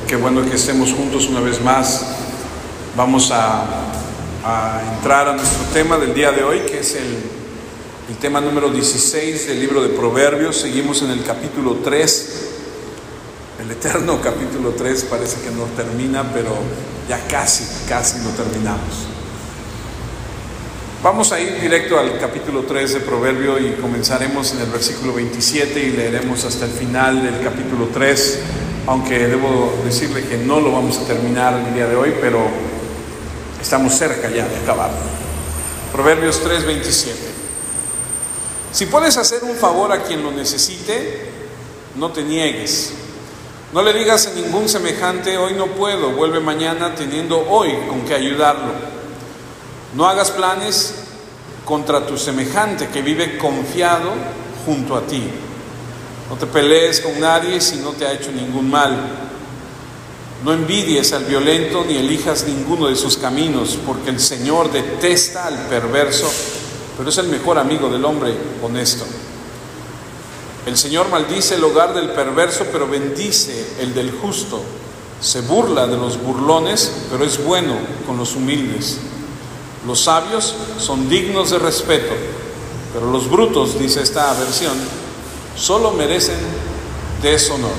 Qué bueno que estemos juntos una vez más. Vamos a entrar a nuestro tema del día de hoy, que es el tema número 16 del libro de Proverbios. Seguimos en el capítulo 3, el eterno capítulo 3. Parece que no termina, pero ya casi lo terminamos. Vamos a ir directo al capítulo 3 de Proverbio y comenzaremos en el versículo 27 y leeremos hasta el final del capítulo 3, aunque debo decirle que no lo vamos a terminar el día de hoy, pero estamos cerca ya de acabar. Proverbios 3:27. Si puedes hacer un favor a quien lo necesite, no te niegues. No le digas a ningún semejante: hoy no puedo, vuelve mañana, teniendo hoy con qué ayudarlo. No hagas planes contra tu semejante que vive confiado junto a ti. No te pelees con nadie si no te ha hecho ningún mal. No envidies al violento ni elijas ninguno de sus caminos, porque el Señor detesta al perverso, pero es el mejor amigo del hombre honesto. El Señor maldice el hogar del perverso, pero bendice el del justo. Se burla de los burlones, pero es bueno con los humildes. Los sabios son dignos de respeto, pero los brutos, dice esta versión, solo merecen deshonor.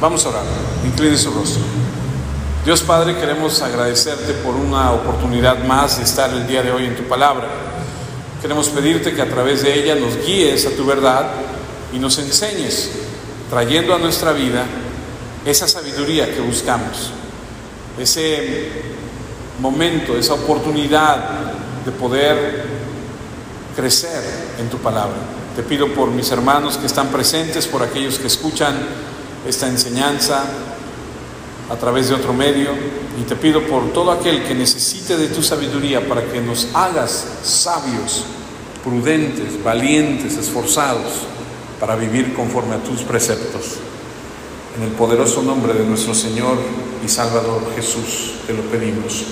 Vamos a orar. Incline su rostro. Dios Padre, queremos agradecerte por una oportunidad más de estar el día de hoy en tu palabra. Queremos pedirte que a través de ella nos guíes a tu verdad y nos enseñes, trayendo a nuestra vida esa sabiduría que buscamos, ese momento, esa oportunidad de poder crecer en tu palabra. Te pido por mis hermanos que están presentes, por aquellos que escuchan esta enseñanza a través de otro medio, y te pido por todo aquel que necesite de tu sabiduría para que nos hagas sabios, prudentes, valientes, esforzados para vivir conforme a tus preceptos. En el poderoso nombre de nuestro Señor y Salvador Jesús te lo pedimos.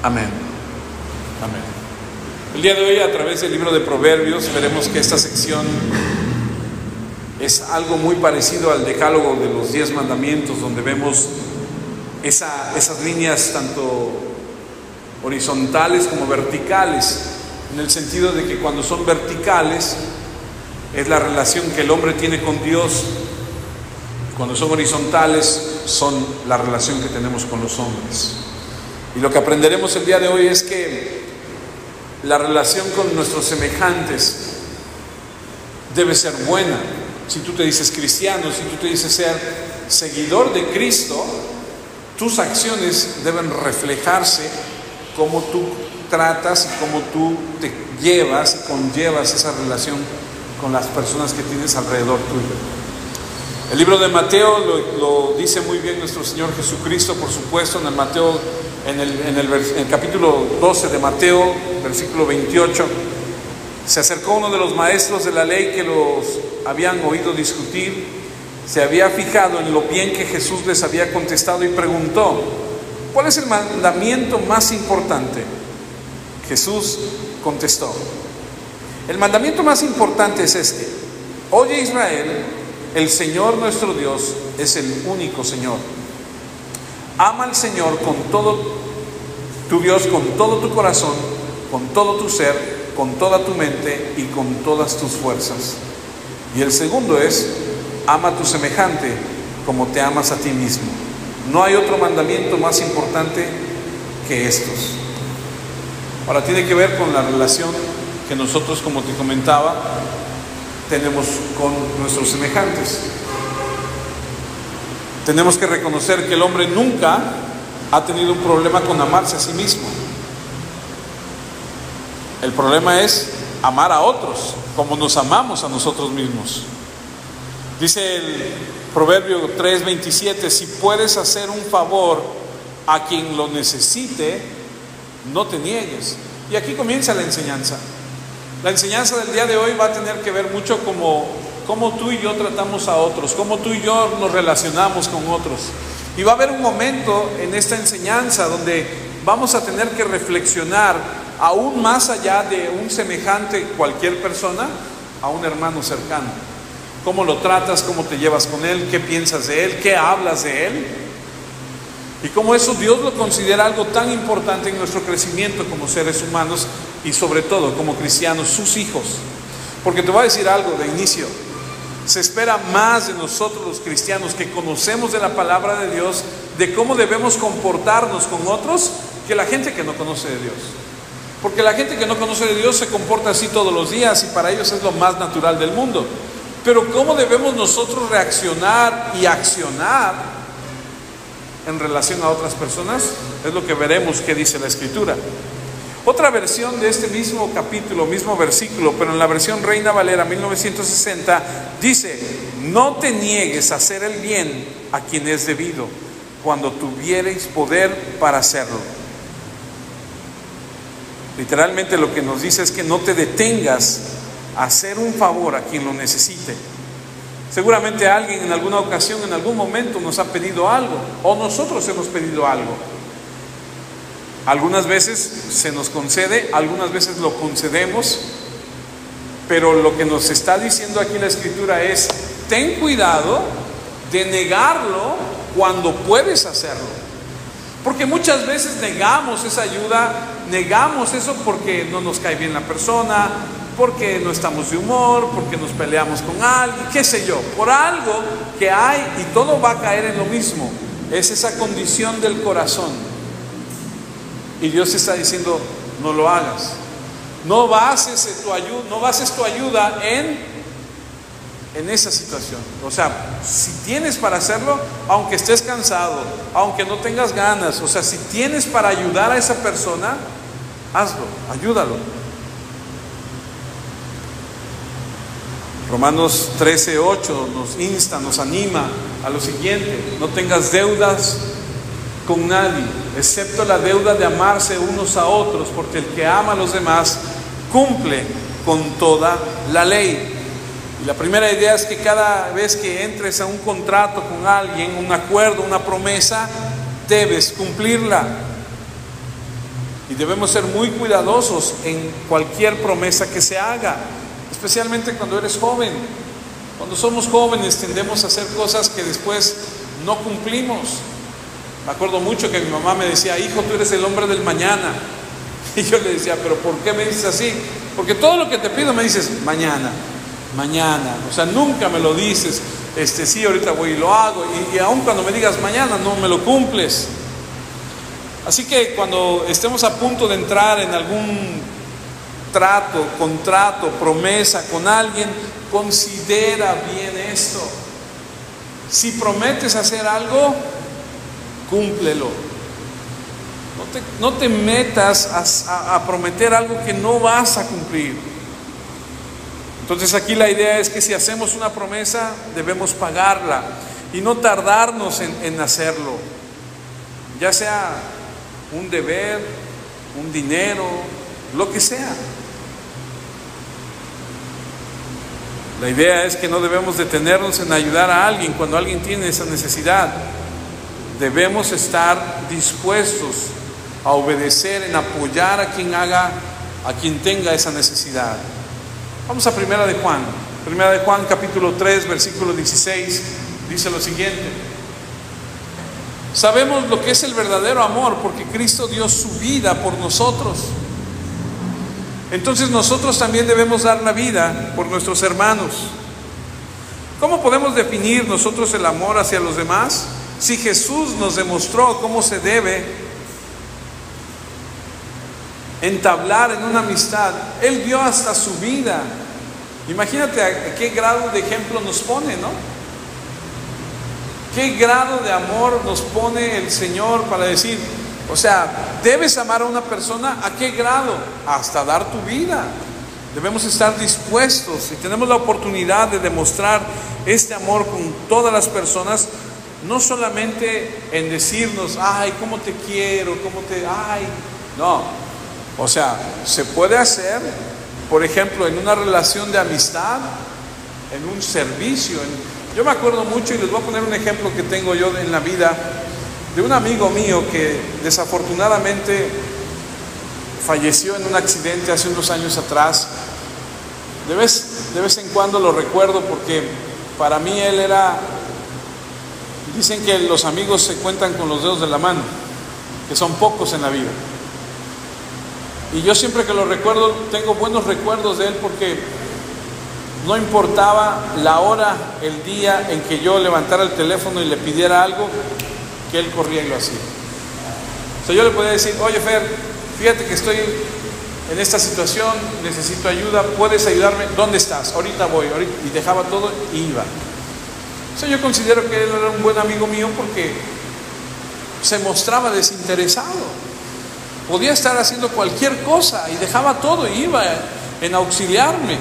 Amén. Amén. El día de hoy, a través del libro de Proverbios, veremos que esta sección es algo muy parecido al decálogo de los 10 mandamientos, donde vemos esas líneas tanto horizontales como verticales, en el sentido de que cuando son verticales es la relación que el hombre tiene con Dios. Cuando son horizontales, son la relación que tenemos con los hombres. Y lo que aprenderemos el día de hoy es que la relación con nuestros semejantes debe ser buena. Si tú te dices cristiano, si tú te dices ser seguidor de Cristo, tus acciones deben reflejarse cómo tú tratas y cómo tú te llevas y conllevas esa relación con las personas que tienes alrededor tuyo. El libro de Mateo lo dice muy bien nuestro Señor Jesucristo, por supuesto, en el Mateo, en el capítulo 12 de Mateo, versículo 28. Se acercó uno de los maestros de la ley que los habían oído discutir, se había fijado en lo bien que Jesús les había contestado y preguntó: ¿cuál es el mandamiento más importante? Jesús contestó: el mandamiento más importante es este: oye Israel, el Señor nuestro Dios es el único Señor. Ama al Señor con todo tu Dios, con todo tu corazón, con todo tu ser, con toda tu mente y con todas tus fuerzas. Y el segundo es: ama a tu semejante como te amas a ti mismo. No hay otro mandamiento más importante que estos. Ahora, tiene que ver con la relación que nosotros, como te comentaba, tenemos con nuestros semejantes. Tenemos que reconocer que el hombre nunca ha tenido un problema con amarse a sí mismo. El problema es amar a otros como nos amamos a nosotros mismos. Dice el Proverbio 3:27: si puedes hacer un favor a quien lo necesite, no te niegues. Y aquí comienza la enseñanza. La enseñanza del día de hoy va a tener que ver mucho cómo tú y yo tratamos a otros, cómo tú y yo nos relacionamos con otros. Y va a haber un momento en esta enseñanza donde vamos a tener que reflexionar aún más allá de un semejante, cualquier persona, a un hermano cercano. cómo lo tratas, cómo te llevas con Él, qué piensas de Él, qué hablas de Él. Y cómo eso Dios lo considera algo tan importante en nuestro crecimiento como seres humanos y sobre todo como cristianos, sus hijos. Porque te voy a decir algo de inicio. Se espera más de nosotros los cristianos que conocemos de la palabra de Dios, de cómo debemos comportarnos con otros, que la gente que no conoce de Dios. Porque la gente que no conoce de Dios se comporta así todos los días y para ellos es lo más natural del mundo. Pero cómo debemos nosotros reaccionar y accionar en relación a otras personas, es lo que veremos que dice la Escritura. Otra versión de este mismo capítulo, mismo versículo, pero en la versión Reina Valera 1960, dice: no te niegues a hacer el bien a quien es debido, cuando tuviereis poder para hacerlo. Literalmente lo que nos dice es que no te detengas a hacer un favor a quien lo necesite. Seguramente alguien en alguna ocasión, en algún momento nos ha pedido algo, o nosotros hemos pedido algo. Algunas veces se nos concede, algunas veces lo concedemos, pero lo que nos está diciendo aquí la Escritura es: ten cuidado de negarlo cuando puedes hacerlo. Porque muchas veces negamos esa ayuda, negamos eso porque no nos cae bien la persona, porque no estamos de humor, porque nos peleamos con alguien, qué sé yo, por algo que hay, y todo va a caer en lo mismo. Es esa condición del corazón. Y Dios está diciendo: no lo hagas. No bases tu ayuda en esa situación. O sea, si tienes para hacerlo, aunque estés cansado, aunque no tengas ganas, o sea, si tienes para ayudar a esa persona, hazlo, ayúdalo. Romanos 13:8 nos insta, nos anima a lo siguiente: no tengas deudas con nadie, excepto la deuda de amarse unos a otros, porque el que ama a los demás cumple con toda la ley. Y la primera idea es que cada vez que entres a un contrato con alguien, un acuerdo, una promesa, debes cumplirla. Y debemos ser muy cuidadosos en cualquier promesa que se haga, especialmente cuando eres joven. Cuando somos jóvenes tendemos a hacer cosas que después no cumplimos. Me acuerdo mucho que mi mamá me decía: hijo, tú eres el hombre del mañana. Y yo le decía: ¿pero por qué me dices así? Porque todo lo que te pido me dices mañana, mañana. O sea, nunca me lo dices, sí, ahorita voy y lo hago. Y aun cuando me digas mañana, no me lo cumples. Así que cuando estemos a punto de entrar en algún trato, contrato, promesa con alguien, considera bien esto. Si prometes hacer algo, cúmplelo. No te metas a prometer algo que no vas a cumplir. Entonces aquí la idea es que si hacemos una promesa, debemos pagarla y no tardarnos en hacerlo, ya sea un deber, un dinero, lo que sea. La idea es que no debemos detenernos en ayudar a alguien cuando alguien tiene esa necesidad. Debemos estar dispuestos a obedecer, en apoyar a quien tenga esa necesidad. Vamos a Primera de Juan capítulo 3, versículo 16, dice lo siguiente: sabemos lo que es el verdadero amor, porque Cristo dio su vida por nosotros. Entonces nosotros también debemos dar la vida por nuestros hermanos. ¿Cómo podemos definir nosotros el amor hacia los demás? Si Jesús nos demostró cómo se debe entablar en una amistad, Él dio hasta su vida. Imagínate a qué grado de ejemplo nos pone, ¿no? ¿Qué grado de amor nos pone el Señor para decir, o sea, debes amar a una persona? ¿A qué grado? Hasta dar tu vida. Debemos estar dispuestos, y tenemos la oportunidad de demostrar este amor con todas las personas, no solamente en decirnos, ay, cómo te quiero, ay, no. O sea, se puede hacer, por ejemplo, en una relación de amistad, en un servicio. Yo me acuerdo mucho, y les voy a poner un ejemplo que tengo yo en la vida, de un amigo mío que desafortunadamente falleció en un accidente hace unos años atrás. De vez en cuando lo recuerdo porque Para mí él era, dicen que los amigos se cuentan con los dedos de la mano, que son pocos en la vida. Y yo siempre que lo recuerdo, tengo buenos recuerdos de él, porque no importaba la hora, el día en que yo levantara el teléfono y le pidiera algo, que él corría y lo hacía. O sea, yo le podía decir: oye Fer, fíjate que estoy en esta situación, necesito ayuda, ¿puedes ayudarme? ¿Dónde estás? Ahorita voy, ahorita. Y dejaba todo y iba. O sea, yo considero que él era un buen amigo mío, porque se mostraba desinteresado. Podía estar haciendo cualquier cosa y dejaba todo y iba en auxiliarme.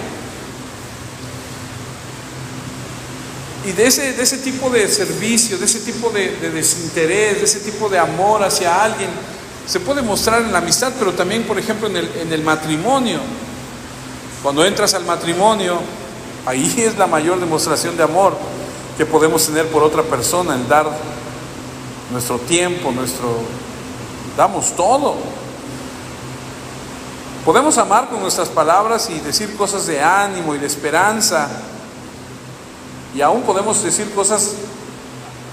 Y de ese tipo de servicio, de ese tipo de desinterés, de ese tipo de amor hacia alguien, se puede mostrar en la amistad, pero también, por ejemplo, en el matrimonio. Cuando entras al matrimonio, ahí es la mayor demostración de amor que podemos tener por otra persona, el dar nuestro tiempo, damos todo. Podemos amar con nuestras palabras y decir cosas de ánimo y de esperanza, y aún podemos decir cosas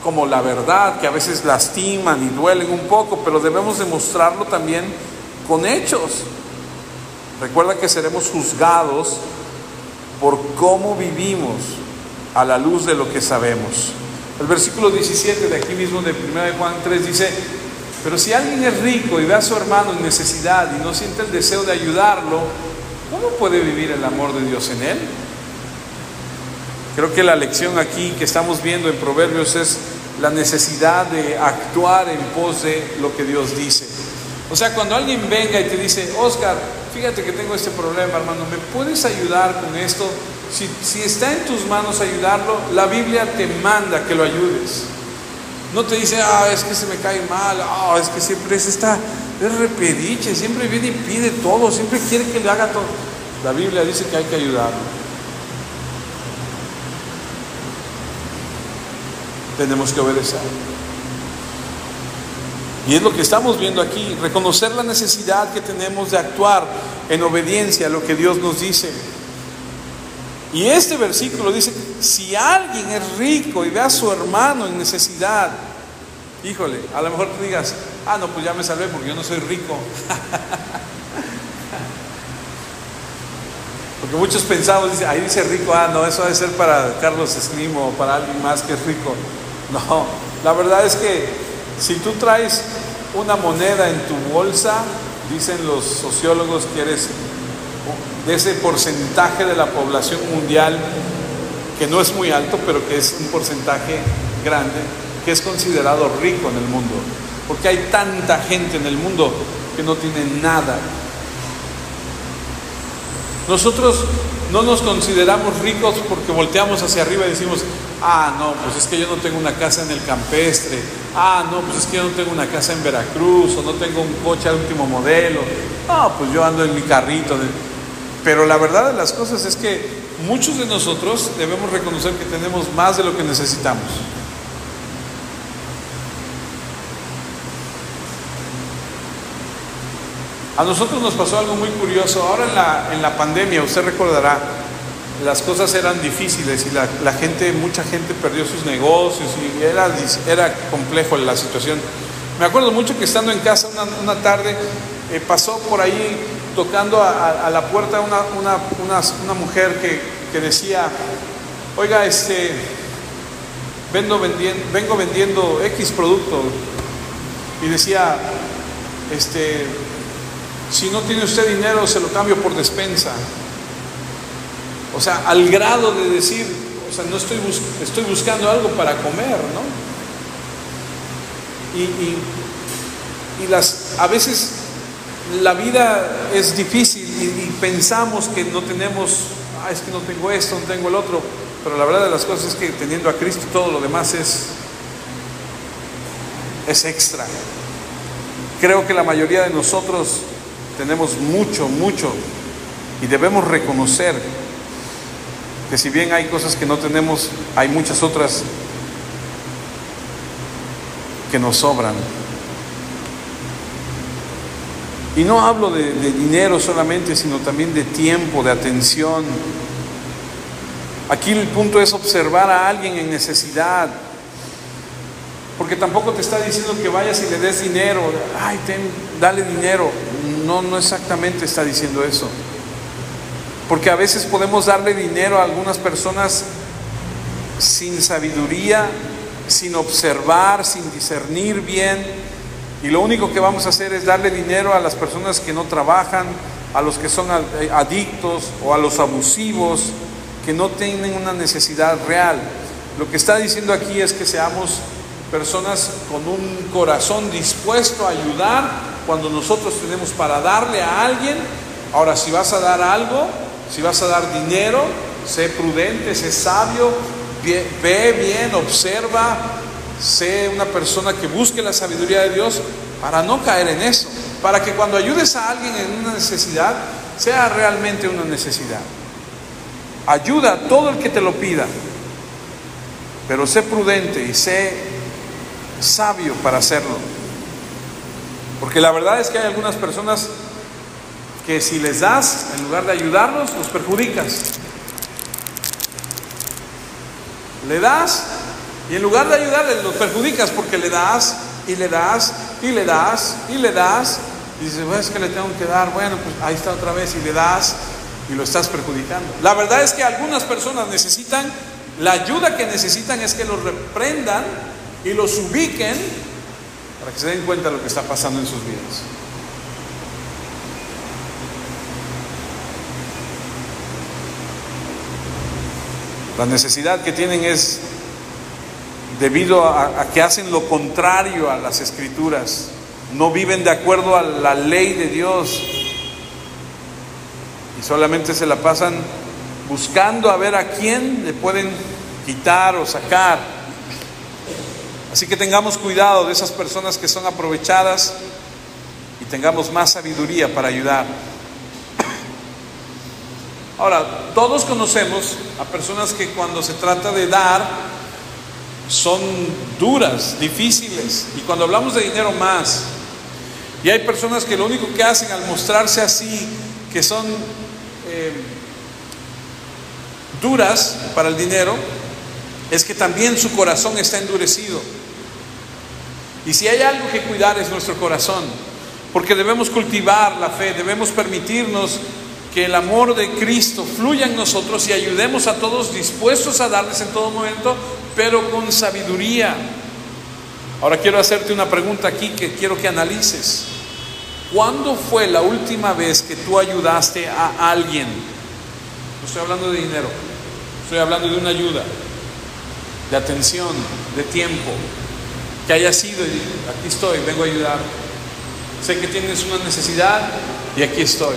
como la verdad, que a veces lastiman y duelen un poco, pero debemos demostrarlo también con hechos. Recuerda que seremos juzgados por cómo vivimos a la luz de lo que sabemos. El versículo 17 de aquí mismo de 1 Juan 3 dice: pero si alguien es rico y ve a su hermano en necesidad y no siente el deseo de ayudarlo, ¿cómo puede vivir el amor de Dios en él? Creo que la lección aquí que estamos viendo en Proverbios es la necesidad de actuar en pos de lo que Dios dice. O sea, cuando alguien venga y te dice: Oscar, fíjate que tengo este problema, hermano, ¿me puedes ayudar con esto? Si está en tus manos ayudarlo, la Biblia te manda que lo ayudes. No te dice: es que se me cae mal, es que siempre es repediche, siempre viene y pide todo, siempre quiere que le haga todo. La Biblia dice que hay que ayudarlo. Tenemos que obedecer. Y es lo que estamos viendo aquí, reconocer la necesidad que tenemos de actuar en obediencia a lo que Dios nos dice. Y este versículo dice: si alguien es rico y ve a su hermano en necesidad, híjole, a lo mejor tú digas: no, pues ya me salvé porque yo no soy rico. Porque muchos pensamos, ahí dice rico, no, eso debe ser para Carlos Slim o para alguien más que es rico. No, la verdad es que si tú traes una moneda en tu bolsa, dicen los sociólogos que eres de ese porcentaje de la población mundial, que no es muy alto, pero que es un porcentaje grande, que es considerado rico en el mundo, porque hay tanta gente en el mundo que no tiene nada. Nosotros no nos consideramos ricos porque volteamos hacia arriba y decimos: no, pues es que yo no tengo una casa en el campestre, no, pues es que yo no tengo una casa en Veracruz, o no tengo un coche al último modelo, pues yo ando en mi carrito. Pero la verdad de las cosas es que muchos de nosotros debemos reconocer que tenemos más de lo que necesitamos. A nosotros nos pasó algo muy curioso. Ahora en la pandemia, usted recordará, las cosas eran difíciles y mucha gente perdió sus negocios y era complejo la situación. Me acuerdo mucho que estando en casa una tarde, pasó por ahí tocando a la puerta una mujer que decía: oiga, vengo vendiendo X producto, y decía: si no tiene usted dinero, se lo cambio por despensa. O sea, al grado de decir, no estoy buscando algo para comer, ¿no? A veces la vida es difícil y pensamos que no tenemos, es que no tengo esto, no tengo el otro, pero la verdad de las cosas es que teniendo a Cristo todo lo demás es extra. Creo que la mayoría de nosotros tenemos mucho, y debemos reconocer que si bien hay cosas que no tenemos, hay muchas otras que nos sobran. Y no hablo de dinero solamente, sino también de tiempo, de atención. Aquí el punto es observar a alguien en necesidad, porque tampoco te está diciendo que vayas y le des dinero. Ay, dale dinero. No exactamente está diciendo eso, porque a veces podemos darle dinero a algunas personas sin sabiduría, sin observar, sin discernir bien, y lo único que vamos a hacer es darle dinero a las personas que no trabajan, a los que son adictos o a los abusivos, que no tienen una necesidad real. Lo que está diciendo aquí es que seamos personas con un corazón dispuesto a ayudar cuando nosotros tenemos para darle a alguien. Ahora, si vas a dar algo, si vas a dar dinero, sé prudente, sé sabio, ve bien, observa, sé una persona que busque la sabiduría de Dios para no caer en eso, para que cuando ayudes a alguien en una necesidad, sea realmente una necesidad. Ayuda a todo el que te lo pida, pero sé prudente y sé sabio para hacerlo, porque la verdad es que hay algunas personas que si les das, en lugar de ayudarlos, los perjudicas. Le das y en lugar de ayudarles, los perjudicas, porque le das y le das y le das y le das, y dices, bueno, es que le tengo que dar, bueno, pues ahí está otra vez, y le das y lo estás perjudicando. La verdad es que algunas personas necesitan, la ayuda que necesitan es que los reprendan y los ubiquen para que se den cuenta de lo que está pasando en sus vidas. La necesidad que tienen es debido a que hacen lo contrario a las Escrituras, no viven de acuerdo a la ley de Dios y solamente se la pasan buscando a ver a quién le pueden quitar o sacar. Así que tengamos cuidado de esas personas que son aprovechadas y tengamos más sabiduría para ayudar. Ahora, todos conocemos a personas que cuando se trata de dar son duras, difíciles, y cuando hablamos de dinero más. Y hay personas que lo único que hacen al mostrarse así, que son duras para el dinero, es que también su corazón está endurecido. Y si hay algo que cuidar es nuestro corazón, porque debemos cultivar la fe, debemos permitirnos que el amor de Cristo fluya en nosotros y ayudemos a todos dispuestos a darles en todo momento, pero con sabiduría. Ahora quiero hacerte una pregunta aquí que quiero que analices. ¿Cuándo fue la última vez que tú ayudaste a alguien? No estoy hablando de dinero, estoy hablando de una ayuda, de atención, de tiempo, que haya sido y aquí estoy, vengo a ayudar. Sé que tienes una necesidad y aquí estoy.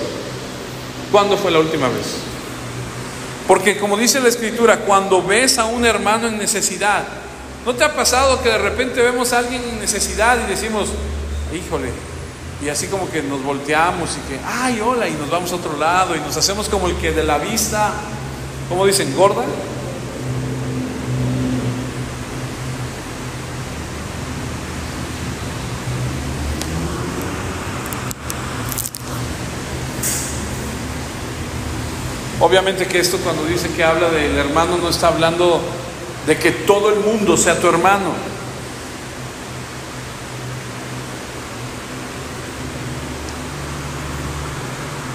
¿Cuándo fue la última vez? Porque como dice la Escritura, cuando ves a un hermano en necesidad, ¿no te ha pasado que de repente vemos a alguien en necesidad y decimos, híjole, y así como que nos volteamos y que, ay, hola, y nos vamos a otro lado y nos hacemos como el que de la vista, ¿cómo dicen? ¿Gorda? Obviamente que esto cuando dice que habla del hermano no está hablando de que todo el mundo sea tu hermano.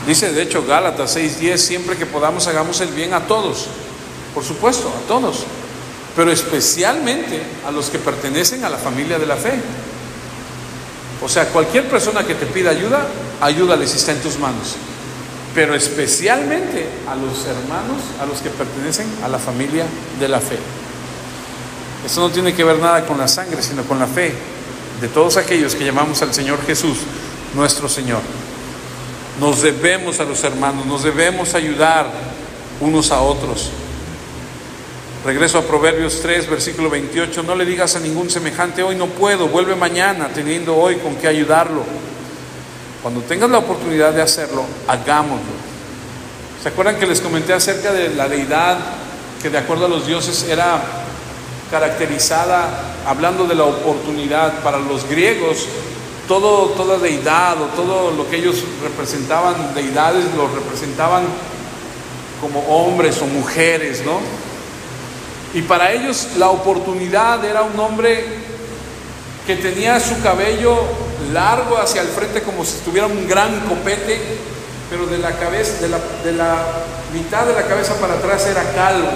Dice de hecho Gálatas 6:10, siempre que podamos hagamos el bien a todos, por supuesto, a todos, pero especialmente a los que pertenecen a la familia de la fe. O sea, cualquier persona que te pida ayuda, ayúdale si está en tus manos, pero especialmente a los hermanos, a los que pertenecen a la familia de la fe. Eso no tiene que ver nada con la sangre, sino con la fe de todos aquellos que llamamos al Señor Jesús, nuestro Señor. Nos debemos a los hermanos, nos debemos ayudar unos a otros. Regreso a Proverbios 3, versículo 28, no le digas a ningún semejante, hoy no puedo, vuelve mañana, teniendo hoy con qué ayudarlo. Cuando tengas la oportunidad de hacerlo, hagámoslo. ¿Se acuerdan que les comenté acerca de la deidad que de acuerdo a los dioses era caracterizada, hablando de la oportunidad? Para los griegos, toda deidad o todo lo que ellos representaban, deidades, lo representaban como hombres o mujeres, ¿no? Y para ellos la oportunidad era un hombre que tenía su cabello largo hacia el frente como si tuviera un gran copete, pero de la cabeza, de la mitad de la cabeza para atrás era calvo.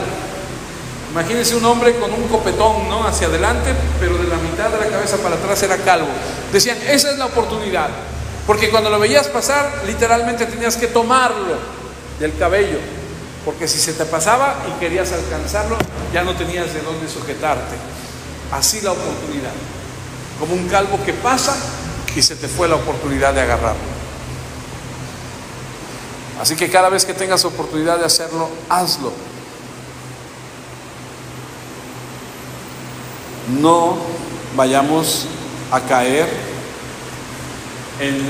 Imagínense un hombre con un copetón, ¿no?, hacia adelante, pero de la mitad de la cabeza para atrás era calvo. Decían, esa es la oportunidad, porque cuando lo veías pasar, literalmente tenías que tomarlo del cabello, porque si se te pasaba y querías alcanzarlo, ya no tenías de dónde sujetarte. Así la oportunidad, como un calvo que pasa y se te fue la oportunidad de agarrarlo. Así que cada vez que tengas oportunidad de hacerlo, hazlo. No vayamos a caer en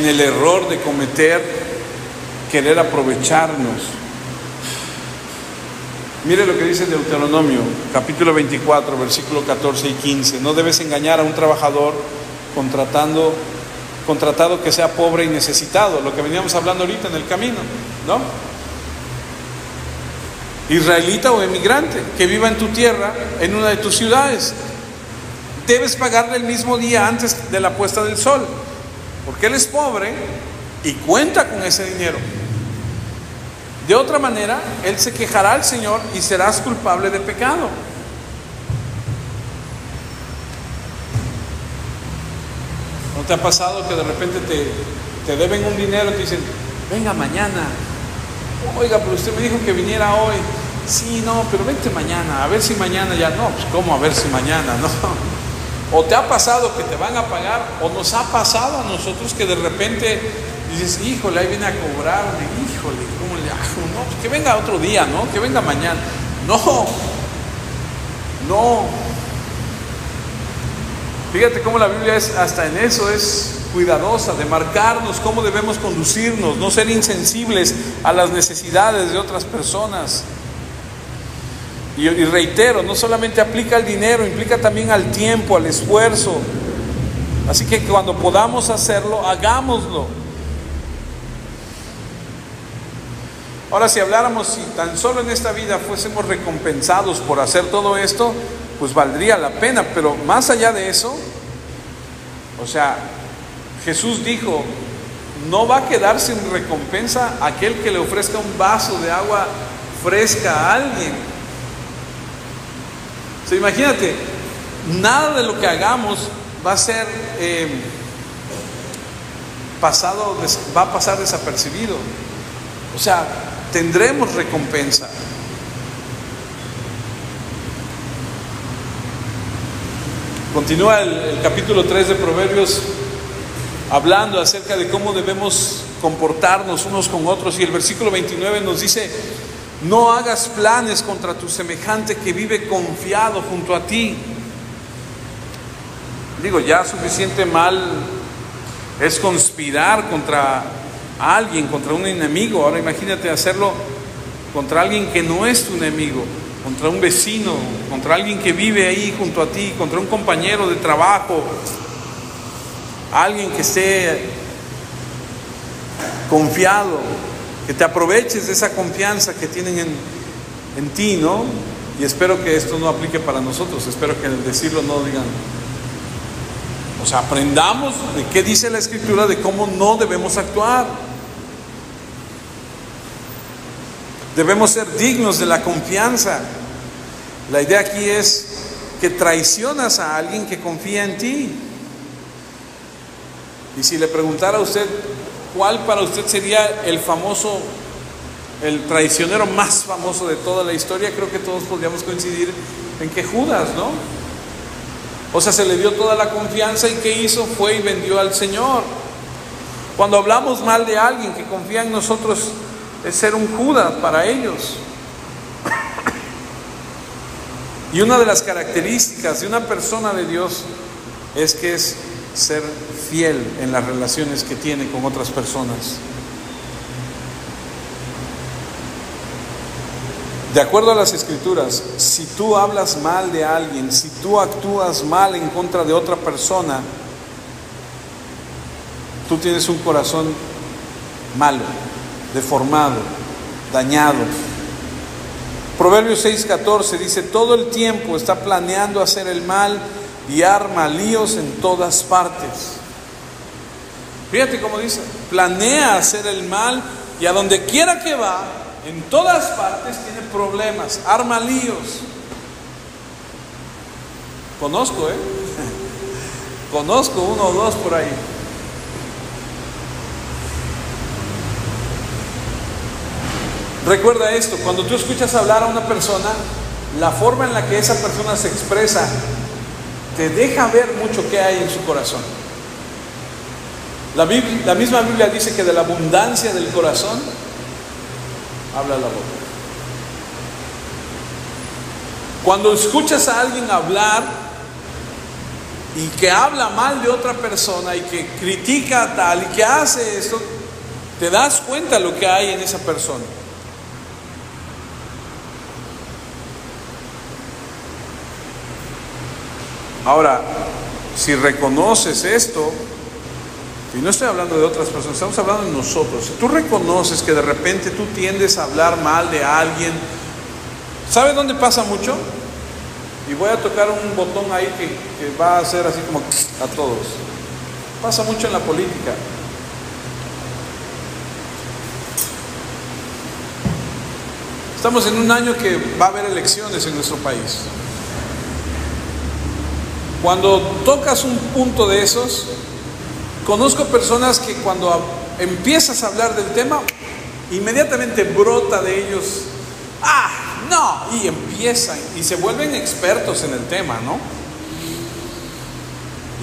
el error de querer aprovecharnos. Mire lo que dice Deuteronomio, capítulo 24, versículo 14 y 15. No debes engañar a un trabajador contratado que sea pobre y necesitado, lo que veníamos hablando ahorita en el camino, ¿no? Israelita o emigrante que viva en tu tierra, en una de tus ciudades, debes pagarle el mismo día antes de la puesta del sol, porque él es pobre y cuenta con ese dinero. De otra manera, él se quejará al Señor y serás culpable de pecado. ¿No te ha pasado que de repente te deben un dinero y te dicen, venga mañana? Oiga, pero usted me dijo que viniera hoy. Sí, no, pero vente mañana, a ver si mañana ya. No, pues ¿cómo a ver si mañana? No. O te ha pasado que te van a pagar, o nos ha pasado a nosotros que de repente dices, híjole, ahí viene a cobrarme, híjole, ¿cómo le hago? No, pues que venga otro día, ¿no? Que venga mañana. No. Fíjate cómo la Biblia es, hasta en eso es cuidadosa, de marcarnos cómo debemos conducirnos, no ser insensibles a las necesidades de otras personas. Y reitero, no solamente aplica al dinero, implica también al tiempo, al esfuerzo. Así que cuando podamos hacerlo, hagámoslo. Ahora, si habláramos, si tan solo en esta vida fuésemos recompensados por hacer todo esto, pues valdría la pena. Pero más allá de eso, o sea, Jesús dijo, no va a quedar sin recompensa aquel que le ofrezca un vaso de agua fresca a alguien. O sea, imagínate, nada de lo que hagamos va a ser va a pasar desapercibido. O sea, tendremos recompensa. Continúa el capítulo 3 de Proverbios hablando acerca de cómo debemos comportarnos unos con otros, y el versículo 29 nos dice, no hagas planes contra tu semejante que vive confiado junto a ti. Digo, ya suficiente mal es conspirar contra alguien, contra un enemigo. Ahora imagínate hacerlo contra alguien que no es tu enemigo, contra un vecino, contra alguien que vive ahí junto a ti, contra un compañero de trabajo, alguien que esté confiado, que te aproveches de esa confianza que tienen en ti, ¿no? Y espero que esto no aplique para nosotros, espero que al decirlo no digan, o sea, aprendamos de qué dice la Escritura, de cómo no debemos actuar. Debemos ser dignos de la confianza. La idea aquí es que traicionas a alguien que confía en ti. Y si le preguntara a usted, ¿cuál para usted sería el traicionero más famoso de toda la historia? Creo que todos podríamos coincidir en que Judas, ¿no? O sea, se le dio toda la confianza y ¿qué hizo? Fue y vendió al Señor. Cuando hablamos mal de alguien que confía en nosotros, es ser un Judas para ellos. Y una de las características de una persona de Dios es que es ser fiel en las relaciones que tiene con otras personas. De acuerdo a las Escrituras, si tú hablas mal de alguien, si tú actúas mal en contra de otra persona, tú tienes un corazón malo, deformado. dañado. Proverbios 6:14 dice: todo el tiempo está planeando hacer el mal y arma líos en todas partes. Fíjate cómo dice, planea hacer el mal y a donde quiera que va, en todas partes tiene problemas, arma líos. Conozco, conozco uno o dos por ahí. Recuerda esto, cuando tú escuchas hablar a una persona, la forma en la que esa persona se expresa te deja ver mucho qué hay en su corazón. La misma Biblia dice que de la abundancia del corazón habla la boca. Cuando escuchas a alguien hablar y que habla mal de otra persona y que critica a tal y que hace esto, te das cuenta de lo que hay en esa persona. Ahora, si reconoces esto, y no estoy hablando de otras personas, estamos hablando de nosotros. Si tú reconoces que de repente tú tiendes a hablar mal de alguien, ¿sabes dónde pasa mucho? Y voy a tocar un botón ahí que va a hacer así como a todos. Pasa mucho en la política. Estamos en un año que va a haber elecciones en nuestro país. Cuando tocas un punto de esos, conozco personas que cuando empiezas a hablar del tema, inmediatamente brota de ellos, no, y empiezan y se vuelven expertos en el tema, ¿no?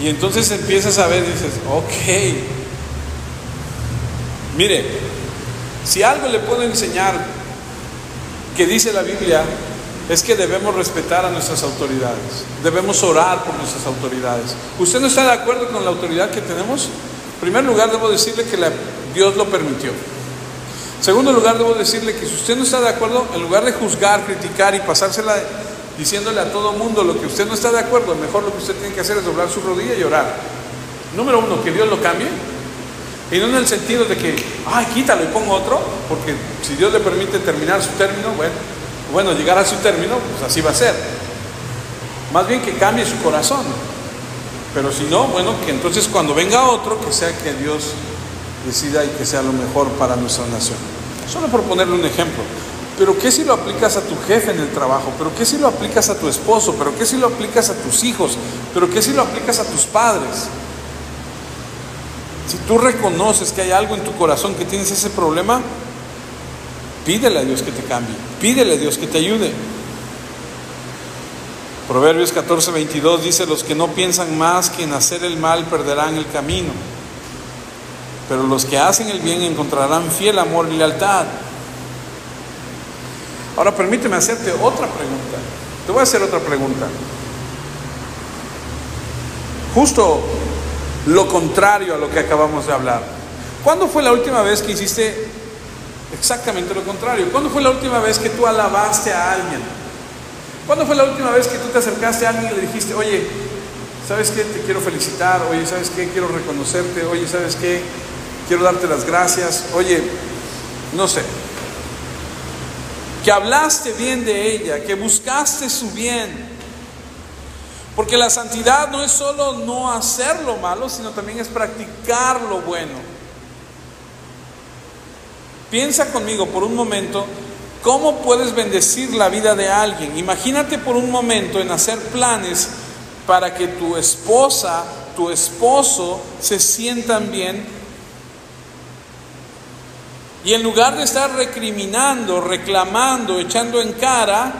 Y entonces empiezas a ver y dices, ok, mire, si algo le puedo enseñar que dice la Biblia, es que debemos respetar a nuestras autoridades, debemos orar por nuestras autoridades. ¿Usted no está de acuerdo con la autoridad que tenemos? En primer lugar, debo decirle que Dios lo permitió. En segundo lugar, debo decirle que si usted no está de acuerdo, en lugar de juzgar, criticar y pasársela diciéndole a todo mundo lo que usted no está de acuerdo, mejor lo que usted tiene que hacer es doblar su rodilla y orar. Número uno, que Dios lo cambie. Y no en el sentido de que, quítalo y pongo otro, porque si Dios le permite terminar su término, bueno, llegar a su término, pues así va a ser. Más bien que cambie su corazón. Pero si no, bueno, que entonces cuando venga otro, que sea que Dios decida y que sea lo mejor para nuestra nación. Solo por ponerle un ejemplo. Pero ¿qué si lo aplicas a tu jefe en el trabajo? ¿Pero qué si lo aplicas a tu esposo? ¿Pero qué si lo aplicas a tus hijos? ¿Pero qué si lo aplicas a tus padres? Si tú reconoces que hay algo en tu corazón que tienes ese problema, pídele a Dios que te cambie, pídele a Dios que te ayude. Proverbios 14:22 dice: los que no piensan más que en hacer el mal perderán el camino, pero los que hacen el bien encontrarán fiel amor y lealtad. Ahora permíteme hacerte otra pregunta. Te voy a hacer otra pregunta. Justo lo contrario a lo que acabamos de hablar. ¿Cuándo fue la última vez que hiciste exactamente lo contrario? ¿Cuándo fue la última vez que tú alabaste a alguien? ¿Cuándo fue la última vez que tú te acercaste a alguien y le dijiste: oye, ¿sabes qué? Te quiero felicitar. Oye, ¿sabes qué? Quiero reconocerte. Oye, ¿sabes qué? Quiero darte las gracias. Oye, no sé. Que hablaste bien de ella, que buscaste su bien. Porque la santidad no es solo no hacer lo malo, sino también es practicar lo bueno. Piensa conmigo por un momento, ¿cómo puedes bendecir la vida de alguien? Imagínate por un momento en hacer planes para que tu esposa, tu esposo se sientan bien. Y en lugar de estar recriminando, reclamando, echando en cara,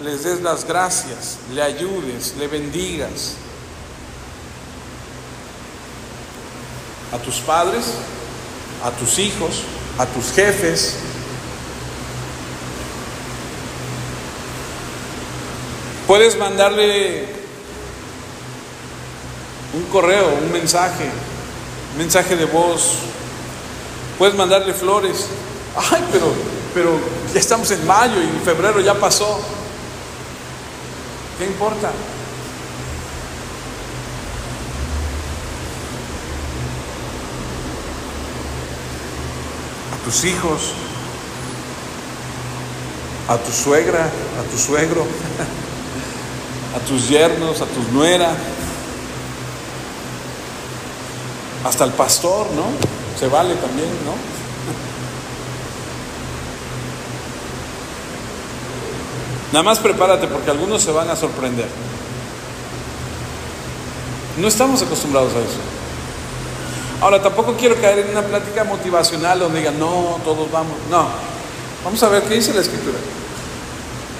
les des las gracias, le ayudes, le bendigas. A tus padres, a tus hijos, a tus jefes. Puedes mandarle un correo, un mensaje de voz. Puedes mandarle flores. Ay, pero ya estamos en mayo y febrero ya pasó. ¿Qué importa? A tus hijos. a tu suegra, a tu suegro, a tus yernos, a tus nueras, hasta el pastor, ¿no? Se vale también, ¿no? Nada más prepárate porque algunos se van a sorprender. No estamos acostumbrados a eso. Ahora, tampoco quiero caer en una plática motivacional donde digan, no, todos vamos. No, vamos a ver qué dice la Escritura.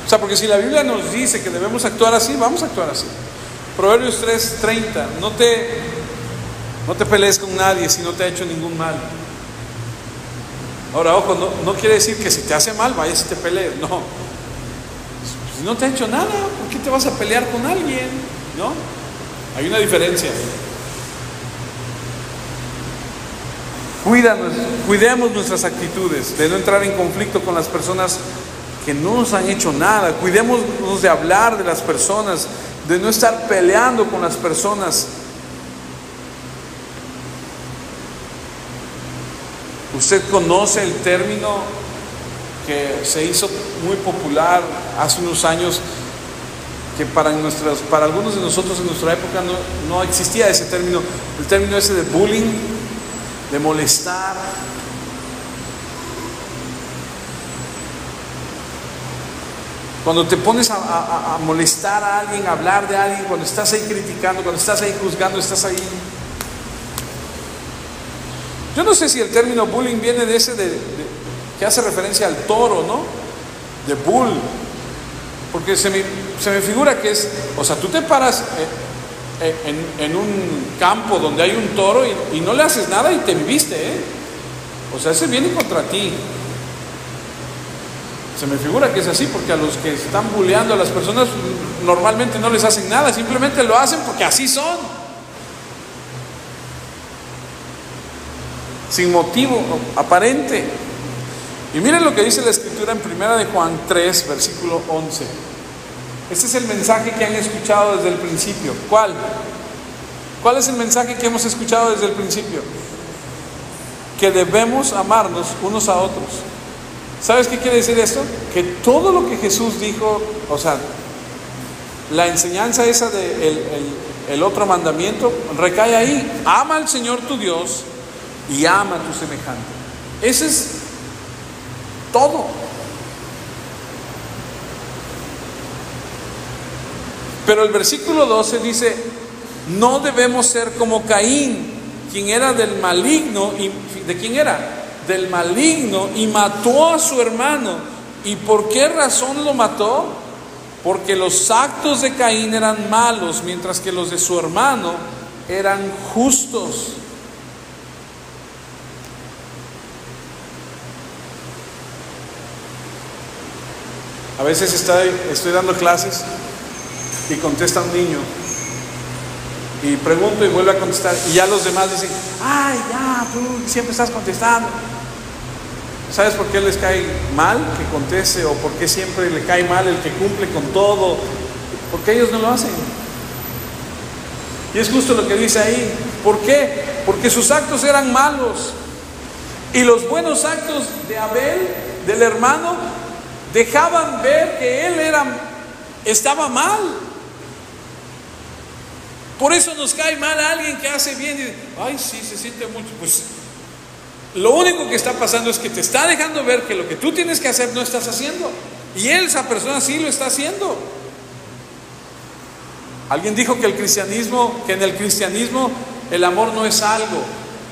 O sea, porque si la Biblia nos dice que debemos actuar así, vamos a actuar así. Proverbios 3:30, no te pelees con nadie si no te ha hecho ningún mal. Ahora, ojo, no quiere decir que si te hace mal, vayas y te pelees. No. Si no te ha hecho nada, ¿por qué te vas a pelear con alguien? ¿No? Hay una diferencia. Cuidemos nuestras actitudes, de no entrar en conflicto con las personas que no nos han hecho nada. Cuidémonos de hablar de las personas, de no estar peleando con las personas. Usted conoce el término que se hizo muy popular hace unos años, que para algunos de nosotros en nuestra época no existía ese término, el término ese de bullying, de molestar. Cuando te pones a molestar a alguien, a hablar de alguien, cuando estás ahí criticando, cuando estás ahí juzgando, estás ahí. Yo no sé si el término bullying viene de ese que hace referencia al toro, ¿no? De bull. Porque se me figura que es, o sea, tú te paras en un campo donde hay un toro y no le haces nada y te embiste, ¿eh? O sea, ese viene contra ti. Se me figura que es así, porque a los que están bulleando a las personas normalmente no les hacen nada, simplemente lo hacen porque así son. Sin motivo aparente. Y miren lo que dice la Escritura en 1 de Juan 3, versículo 11. Este es el mensaje que han escuchado desde el principio. ¿Cuál? ¿Cuál es el mensaje que hemos escuchado desde el principio? Que debemos amarnos unos a otros. ¿Sabes qué quiere decir esto? Que todo lo que Jesús dijo, o sea, la enseñanza esa de el otro mandamiento, recae ahí. Ama al Señor tu Dios y ama a tu semejante. Ese es todo. Pero el versículo 12 dice, no debemos ser como Caín, quien era del maligno. ¿De quién era? Del maligno, y mató a su hermano. ¿Y por qué razón lo mató? Porque los actos de Caín eran malos, mientras que los de su hermano eran justos. A veces estoy dando clases y contesta un niño y pregunto y vuelve a contestar, y ya los demás dicen, ay, ya, tú siempre estás contestando. ¿Sabes por qué les cae mal que conteste, o por qué siempre le cae mal el que cumple con todo? Porque ellos no lo hacen. Y es justo lo que dice ahí. ¿Por qué? Porque sus actos eran malos, y los buenos actos de Abel, del hermano, dejaban ver que él estaba mal. Por eso nos cae mal a alguien que hace bien y dice, ay, sí, se siente mucho. Pues lo único que está pasando es que te está dejando ver que lo que tú tienes que hacer no estás haciendo, y esa persona sí lo está haciendo. Alguien dijo que en el cristianismo el amor no es algo,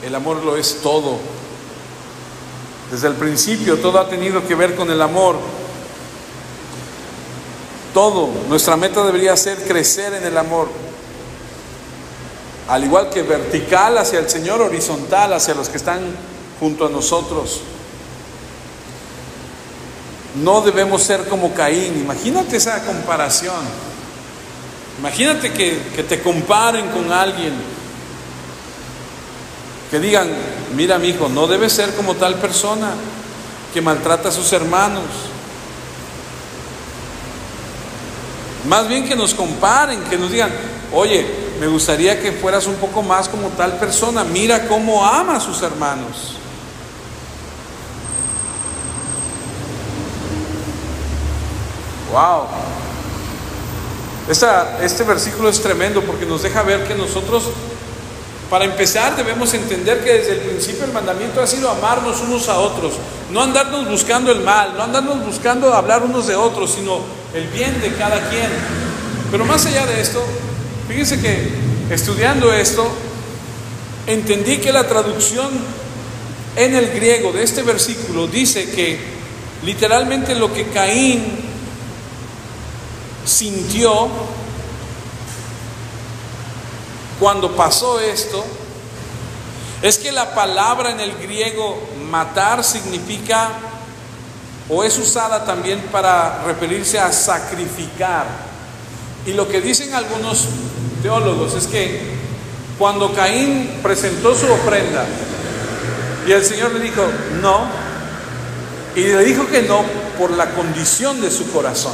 el amor lo es todo. Desde el principio todo ha tenido que ver con el amor. Todo. Nuestra meta debería ser crecer en el amor, al igual que vertical hacia el Señor, horizontal hacia los que están junto a nosotros. No debemos ser como Caín. Imagínate esa comparación. Imagínate que te comparen con alguien, que digan, mira, mi hijo, no debes ser como tal persona que maltrata a sus hermanos. Más bien que nos comparen, que nos digan, oye, me gustaría que fueras un poco más como tal persona, mira cómo ama a sus hermanos. Wow. Este versículo es tremendo porque nos deja ver que nosotros, para empezar, debemos entender que desde el principio el mandamiento ha sido amarnos unos a otros, no andarnos buscando el mal, no andarnos buscando hablar unos de otros, sino el bien de cada quien. Pero más allá de esto, fíjense que estudiando esto, entendí que la traducción en el griego de este versículo dice que literalmente lo que Caín sintió cuando pasó esto es que la palabra en el griego matar significa, o es usada también para referirse a sacrificar. Y lo que dicen algunos teólogos es que cuando Caín presentó su ofrenda y el Señor le dijo no, y le dijo que no por la condición de su corazón,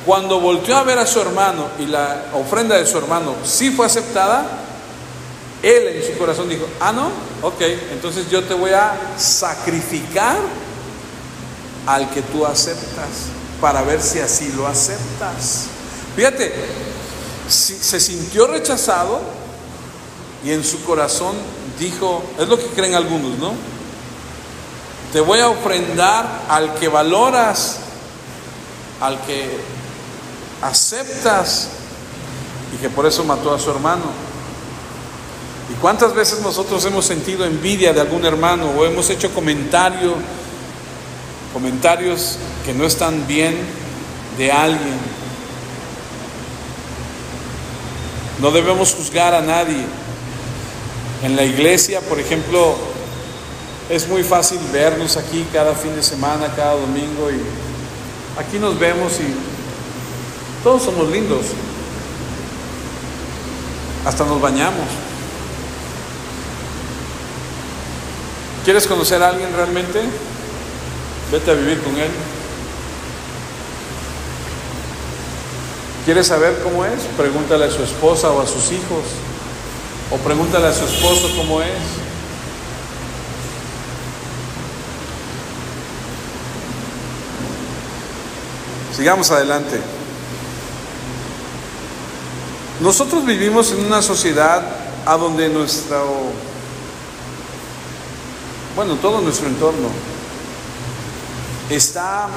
cuando volteó a ver a su hermano y la ofrenda de su hermano sí fue aceptada, él en su corazón dijo, no, ok, entonces yo te voy a sacrificar al que tú aceptas, para ver si así lo aceptas. Fíjate, se sintió rechazado y en su corazón dijo, es lo que creen algunos, ¿no? Te voy a ofrendar al que valoras, al que aceptas, y que por eso mató a su hermano. ¿Y cuántas veces nosotros hemos sentido envidia de algún hermano o hemos hecho comentarios que no están bien de alguien? No debemos juzgar a nadie. En la iglesia, por ejemplo, es muy fácil vernos aquí cada fin de semana, cada domingo, y aquí nos vemos y todos somos lindos, hasta nos bañamos. ¿Quieres conocer a alguien realmente? Vete a vivir con él. ¿Quieres saber cómo es? Pregúntale a su esposa o a sus hijos, o pregúntale a su esposo cómo es. Sigamos adelante. Nosotros vivimos en una sociedad a donde todo nuestro entorno está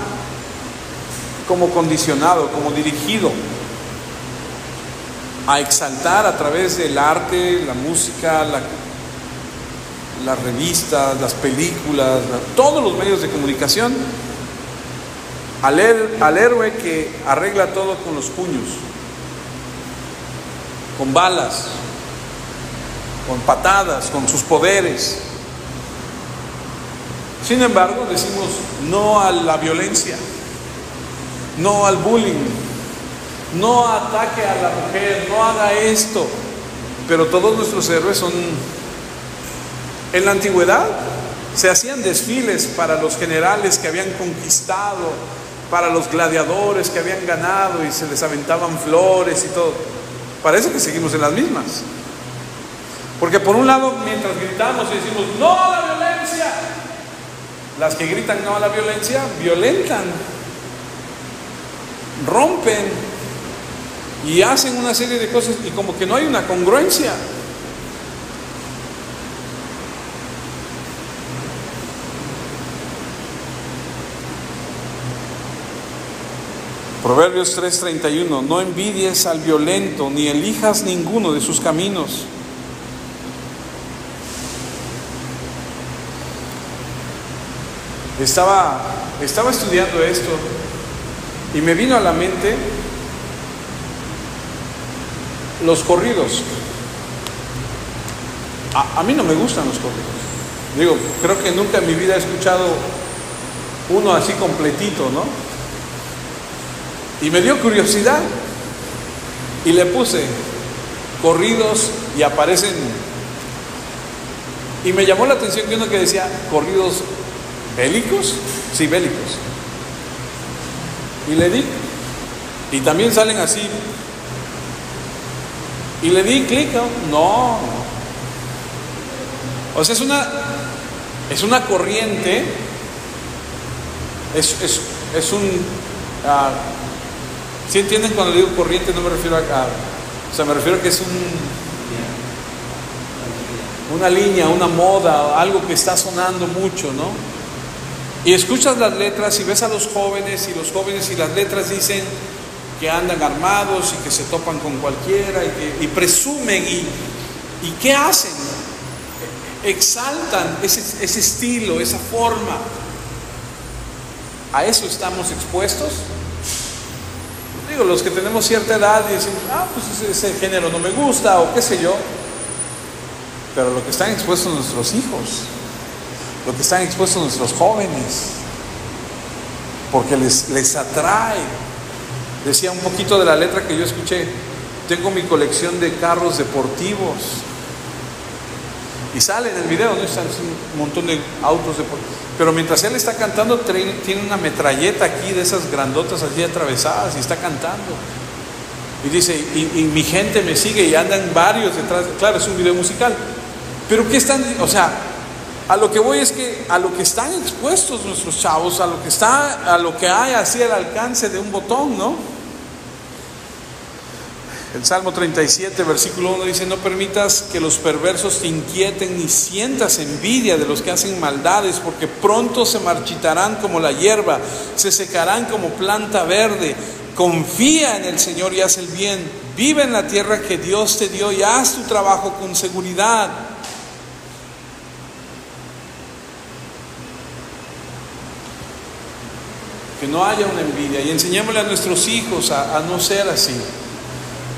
como condicionado, como dirigido a exaltar a través del arte, la música, las revistas, las películas, todos los medios de comunicación, al héroe que arregla todo con los puños, con balas, con patadas, con sus poderes. Sin embargo, decimos no a la violencia, no al bullying, no ataque a la mujer, no haga esto. Pero todos nuestros héroes son... En la antigüedad se hacían desfiles para los generales que habían conquistado, para los gladiadores que habían ganado, y se les aventaban flores y todo. Parece que seguimos en las mismas, porque por un lado, mientras gritamos y decimos no a la violencia, las que gritan no a la violencia violentan, rompen y hacen una serie de cosas, y como que no hay una congruencia. Proverbios 3:31, no envidies al violento, ni elijas ninguno de sus caminos. Estaba estudiando esto y me vino a la mente los corridos. A mí no me gustan los corridos. Digo, creo que nunca en mi vida he escuchado uno así completito, ¿no? Y me dio curiosidad y le puse corridos y aparecen, y me llamó la atención que uno que decía corridos bélicos, sí, bélicos, y le di, y también salen así, y le di clic, no, o sea, es una corriente, es ¿Sí entienden cuando digo corriente? No me refiero o sea, me refiero a que es una línea, una moda, algo que está sonando mucho, ¿no? Y escuchas las letras y ves a los jóvenes y las letras dicen que andan armados y que se topan con cualquiera y presumen y ¿qué hacen? Exaltan ese estilo, esa forma. ¿A eso estamos expuestos? Digo, los que tenemos cierta edad y decimos, pues ese género no me gusta o qué sé yo. Pero lo que están expuestos nuestros hijos, lo que están expuestos nuestros jóvenes, porque les atrae. Decía un poquito de la letra que yo escuché: tengo mi colección de carros deportivos. Y sale en el video, ¿no? Están un montón de autos deportivos. Pero mientras él está cantando, tiene una metralleta aquí de esas grandotas allí atravesadas y está cantando. Y dice, y mi gente me sigue y andan varios detrás. Claro, es un video musical. Pero ¿qué están? O sea, a lo que voy es que a lo que están expuestos nuestros chavos, a lo que hay así al alcance de un botón, ¿no? El Salmo 37, versículo 1 dice: no permitas que los perversos te inquieten, ni sientas envidia de los que hacen maldades, porque pronto se marchitarán como la hierba, se secarán como planta verde. Confía en el Señor y haz el bien. Vive en la tierra que Dios te dio y haz tu trabajo con seguridad. Que no haya una envidia, y enseñémosle a nuestros hijos a no ser así.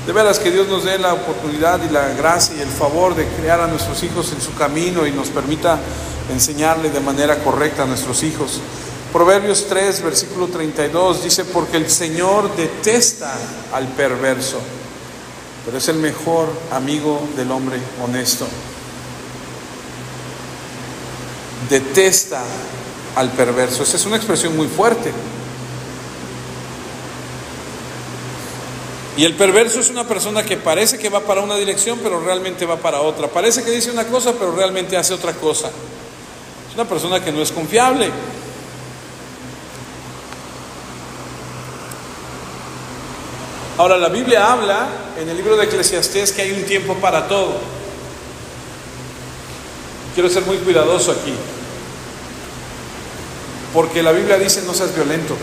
De veras que Dios nos dé la oportunidad y la gracia y el favor de criar a nuestros hijos en su camino y nos permita enseñarle de manera correcta a nuestros hijos. Proverbios 3, versículo 32 dice: porque el Señor detesta al perverso, pero es el mejor amigo del hombre honesto. Detesta al perverso. Esa es una expresión muy fuerte. Y el perverso es una persona que parece que va para una dirección, pero realmente va para otra. Parece que dice una cosa, pero realmente hace otra cosa. Es una persona que no es confiable. Ahora, la Biblia habla en el libro de Eclesiastés que hay un tiempo para todo. Quiero ser muy cuidadoso aquí, porque la Biblia dice: no seas violento.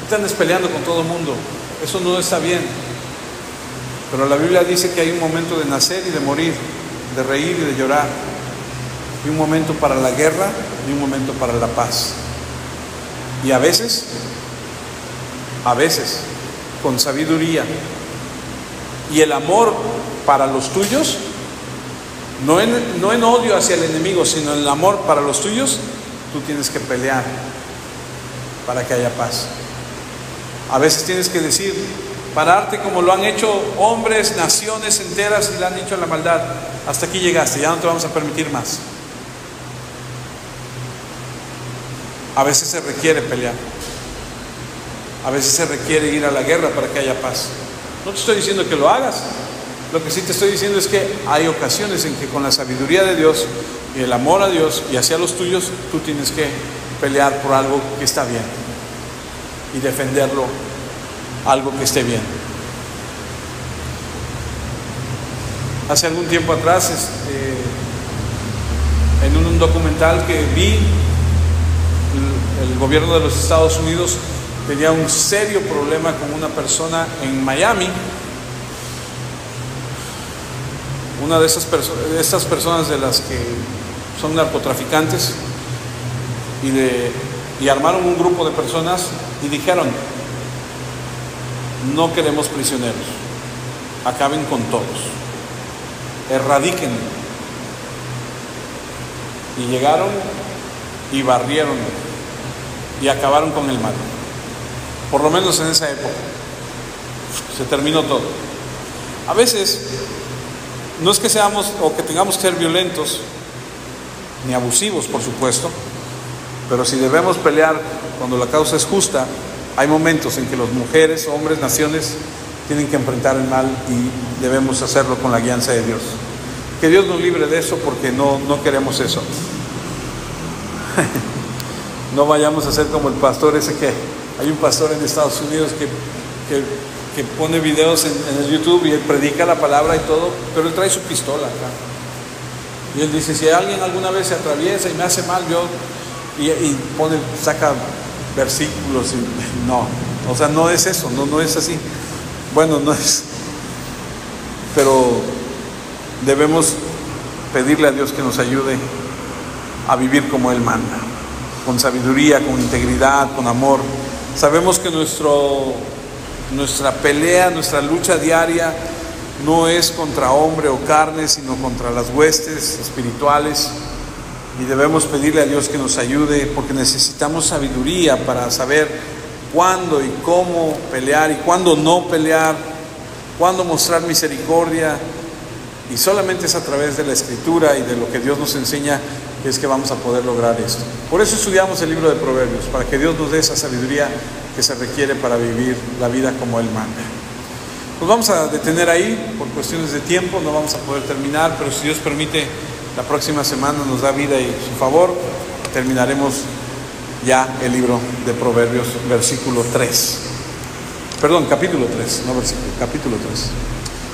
No te andes peleando con todo el mundo. Eso no está bien. Pero la Biblia dice que hay un momento de nacer y de morir, de reír y de llorar, y un momento para la guerra y un momento para la paz. Y a veces, con sabiduría y el amor para los tuyos, no en odio hacia el enemigo, sino en el amor para los tuyos, tú tienes que pelear para que haya paz. A veces tienes que pararte como lo han hecho hombres, naciones enteras, y le han dicho a la maldad: hasta aquí llegaste, ya no te vamos a permitir más. A veces se requiere pelear. A veces se requiere ir a la guerra para que haya paz. No te estoy diciendo que lo hagas. Lo que sí te estoy diciendo es que hay ocasiones en que con la sabiduría de Dios y el amor a Dios y hacia los tuyos, tú tienes que pelear por algo que está bien y defenderlo, algo que esté bien. Hace algún tiempo atrás, en un documental que vi, el gobierno de los Estados Unidos tenía un serio problema con una persona en Miami. Una de estas personas de las que son narcotraficantes, y armaron un grupo de personas y dijeron: no queremos prisioneros, acaben con todos, erradiquen. Y llegaron y barrieron y acabaron con el mal. Por lo menos en esa época se terminó todo. A veces no es que seamos o que tengamos que ser violentos ni abusivos, por supuesto, pero si debemos pelear cuando la causa es justa, hay momentos en que las mujeres, hombres, naciones tienen que enfrentar el mal y debemos hacerlo con la guianza de Dios. Que Dios nos libre de eso, porque no queremos eso. No vayamos a ser como el pastor ese que Hay un pastor en Estados Unidos que pone videos en el YouTube y él predica la palabra y todo, pero él trae su pistola acá. Y él dice, si alguien alguna vez se atraviesa y me hace mal, y saca versículos y no, o sea, no es eso, no es así. Bueno, no es, pero debemos pedirle a Dios que nos ayude a vivir como Él manda, con sabiduría, con integridad, con amor. Sabemos que nuestra pelea, nuestra lucha diaria no es contra hombre o carne, sino contra las huestes espirituales, y debemos pedirle a Dios que nos ayude, porque necesitamos sabiduría para saber cuándo y cómo pelear y cuándo no pelear, cuándo mostrar misericordia, y solamente es a través de la Escritura y de lo que Dios nos enseña que es que vamos a poder lograr esto. Por eso estudiamos el libro de Proverbios, para que Dios nos dé esa sabiduría que se requiere para vivir la vida como Él manda. Nos vamos a detener ahí por cuestiones de tiempo, no vamos a poder terminar, pero si Dios permite, la próxima semana nos da vida y su favor, terminaremos ya el libro de Proverbios, capítulo 3, no versículo, capítulo 3.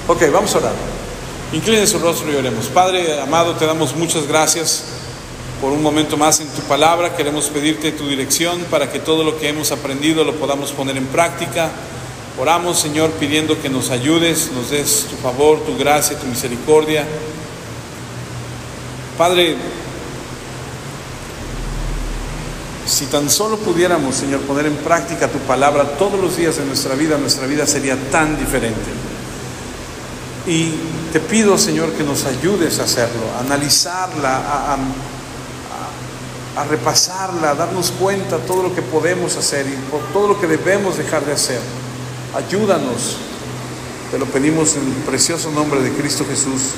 Ok, vamos a orar. Incline su rostro y oremos. Padre amado, te damos muchas gracias por un momento más en tu palabra. Queremos pedirte tu dirección para que todo lo que hemos aprendido lo podamos poner en práctica. Oramos, Señor, pidiendo que nos ayudes, nos des tu favor, tu gracia, tu misericordia. Padre, si tan solo pudiéramos, Señor, poner en práctica tu palabra todos los días de nuestra vida sería tan diferente. Y te pido, Señor, que nos ayudes a hacerlo, a analizarla, a repasarla, a darnos cuenta de todo lo que podemos hacer y por todo lo que debemos dejar de hacer. Ayúdanos, te lo pedimos en el precioso nombre de Cristo Jesús.